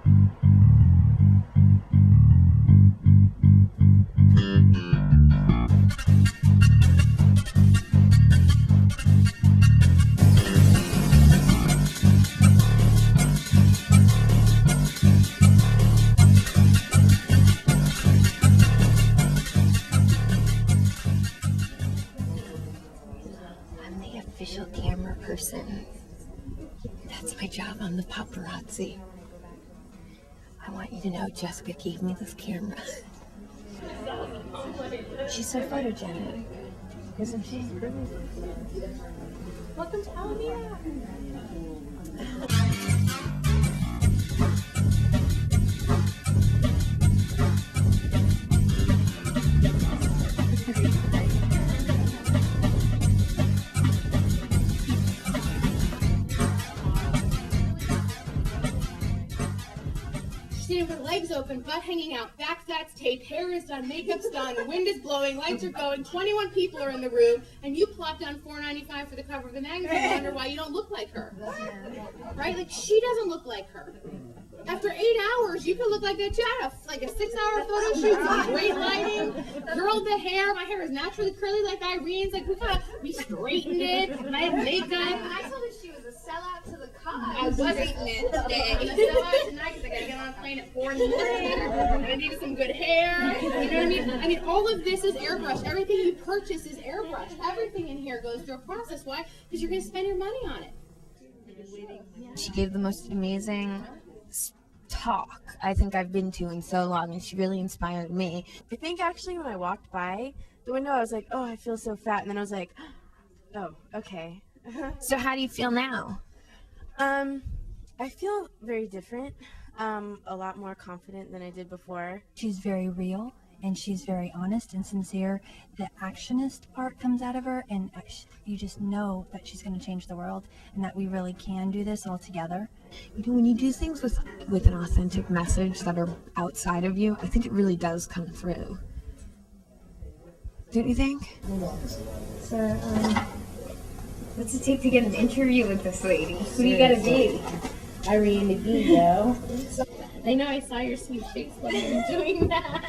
I'm the official camera person. That's my job. I'm the paparazzi. I want you to know Jessica gave me this camera. She's so photogenic, isn't she? Welcome to Alameda. Standing with legs open, butt hanging out, back fat's taped, hair is done, makeup's done, the wind is blowing, lights are going, 21 people are in the room, and you plop down $4.95 for the cover of the magazine and wonder why you don't look like her. Right? Like, she doesn't look like her. After 8 hours, you could look like that too. I had like a 6-hour photo shoot, some great lighting, curled the hair. My hair is naturally curly like Irene's. Like, we straightened it, and I had makeup. I told her she was a sellout to the cause. I wasn't it today. I'm a sellout tonight because I gotta get on a plane at 4 in the morning. I needed some good hair. You know what I mean? I mean, all of this is airbrush. Everything you purchase is airbrush. Everything in here goes through a process. Why? Because you're gonna spend your money on it. She gave the most amazing talk I think I've been to in so long, and she really inspired me. I think actually when I walked by the window, I was like, oh, I feel so fat. And then I was like, oh, okay. So how do you feel now? I feel very different, a lot more confident than I did before. She's very real, and she's very honest and sincere. The actionist part comes out of her, and you just know that she's going to change the world, and that we really can do this all together. You know, when you do things with an authentic message that are outside of you, I think it really does come through. Don't you think? So, what's it take to get an interview with this lady? Who do you gotta be? Irene, McGee, yo. I know I saw your sweet cheeks when you were doing that.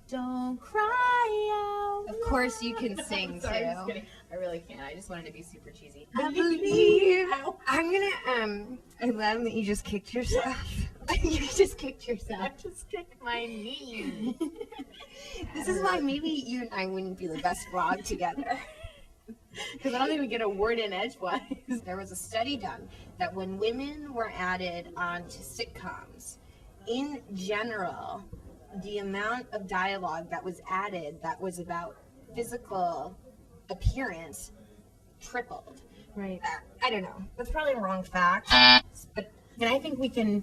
Don't cry out. Of course you can sing Sorry, too. I'm just kidding. I really can't. I just wanted to be super cheesy. I believe. I'm gonna I love that you just kicked yourself. You just kicked yourself. I just kicked my knee. This is why maybe you and I wouldn't be the best vlog together. Because I don't think we get a word in edgewise. There was a study done that when women were added onto sitcoms, in general, the amount of dialogue that was added that was about physical appearance tripled. Right. I don't know. That's probably a wrong fact. But And I think we can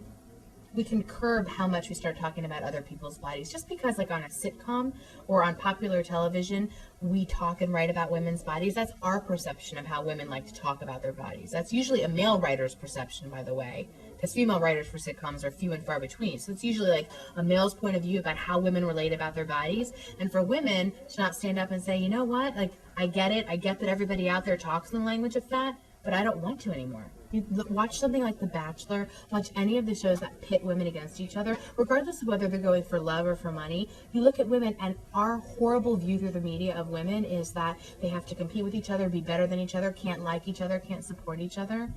curb how much we start talking about other people's bodies. Just because, like, on a sitcom or on popular television, we talk and write about women's bodies, that's our perception of how women like to talk about their bodies. That's usually a male writer's perception, by the way, because female writers for sitcoms are few and far between. So it's usually like a male's point of view about how women relate about their bodies. And for women to not stand up and say, you know what, like, I get it. I get that everybody out there talks in the language of fat, but I don't want to anymore. You watch something like The Bachelor, watch any of the shows that pit women against each other, regardless of whether they're going for love or for money. You look at women, and our horrible view through the media of women is that they have to compete with each other, be better than each other, can't like each other, can't support each other.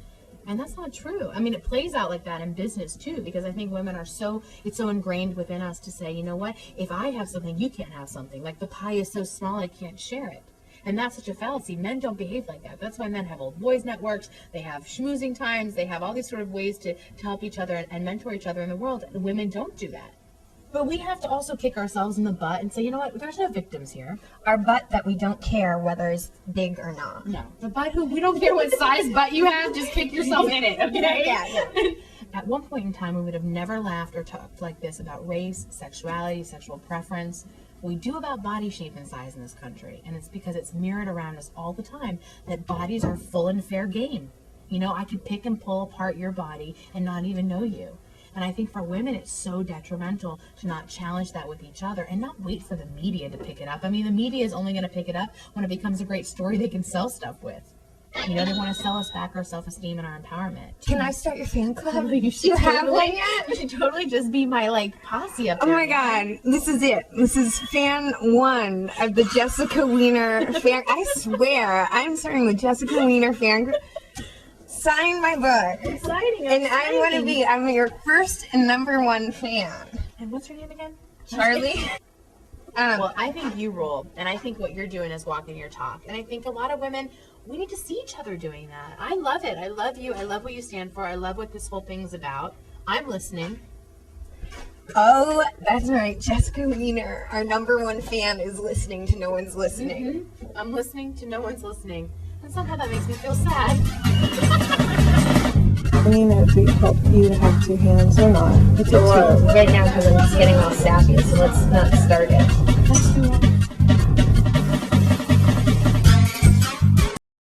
And that's not true. I mean, it plays out like that in business too, because I think women are it's so ingrained within us to say, you know what, if I have something, you can't have something. Like, the pie is so small, I can't share it. And that's such a fallacy. Men don't behave like that. That's why men have old boys networks. They have schmoozing times. They have all these sort of ways to help each other and mentor each other in the world. And women don't do that. But we have to also kick ourselves in the butt and say, you know what, there's no victims here. our butt that we don't care whether it's big or not. No. The butt we don't care what size butt you have, just kick yourself in it, okay? Yeah. At one point in time, we would have never laughed or talked like this about race, sexuality, sexual preference. We do about body shape and size in this country, and it's because it's mirrored around us all the time that bodies are full and fair game. You know, I could pick and pull apart your body and not even know you. And I think for women, it's so detrimental to not challenge that with each other and not wait for the media to pick it up. I mean, the media is only going to pick it up when it becomes a great story they can sell stuff with. You know, they want to sell us back our self-esteem and our empowerment. Can I start your fan club? You Do you have one yet? You should totally just be my like posse up Oh there. my god, this is it. This is fan 1 of the Jessica Weiner fan. I swear, I'm starting the Jessica Weiner fan group. Sign my book. Exciting. And I'm your first and number 1 fan. And what's your name again? Charlie? Well, I think you rule, and I think what you're doing is walking your talk. And I think a lot of women, we need to see each other doing that. I love it. I love you. I love what you stand for. I love what this whole thing's about. I'm listening. Oh, that's right. Jessica Weiner, our number 1 fan, is listening to No One's Listening. Mm-hmm. I'm listening to No One's Listening. And somehow that makes me feel sad. I mean, if we help you to have 2 hands or not. It's up to you. Right now, because I'm just getting all sappy, so let's not start it.